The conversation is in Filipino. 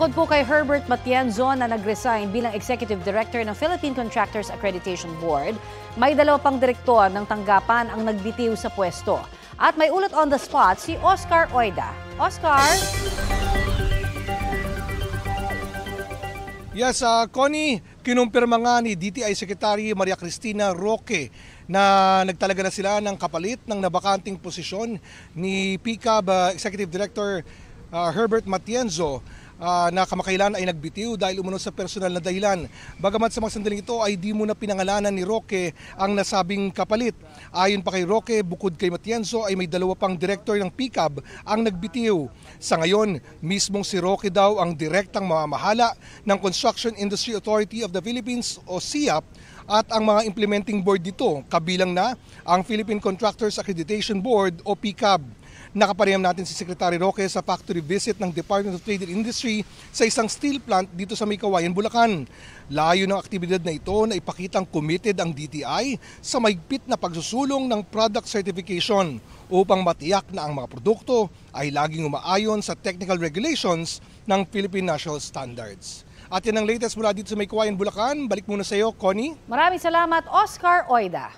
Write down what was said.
Bukod po kay Herbert Matienzo na nag-resign bilang Executive Director ng Philippine Contractors Accreditation Board, may dalawa pang direktor ng tanggapan ang nagbitiw sa pwesto. At may ulat on the spot si Oscar Oida. Oscar? Yes, Connie, kinumpirma nga ni DTI Secretary Maria Cristina Roque na nagtalaga na sila ng kapalit ng nabakanting posisyon ni PCAB Executive Director Herbert Matienzo na kamakailan ay nagbitiw dahil umunod sa personal na dahilan. Bagamat sa mga sandaling ito ay di muna pinangalanan ni Roque ang nasabing kapalit. Ayon pa kay Roque, bukod kay Matienzo ay may dalawa pang director ng PCAB ang nagbitiw. Sa ngayon, mismong si Roque daw ang direktang mamamahala ng Construction Industry Authority of the Philippines o CIAP at ang mga implementing board dito, kabilang na ang Philippine Contractors Accreditation Board o PCAB. Nakapareham natin si Secretary Roque sa factory visit ng Department of Trade and Industry sa isang steel plant dito sa May Kawayan, Bulacan. Layo ng aktibidad na ito na ipakitang committed ang DTI sa mahigpit na pagsusulong ng product certification upang matiyak na ang mga produkto ay laging umaayon sa technical regulations ng Philippine National Standards. At yan ang latest mula dito sa May Kawayan, Bulacan. Balik muna sa iyo, Connie. Maraming salamat, Oscar Oida.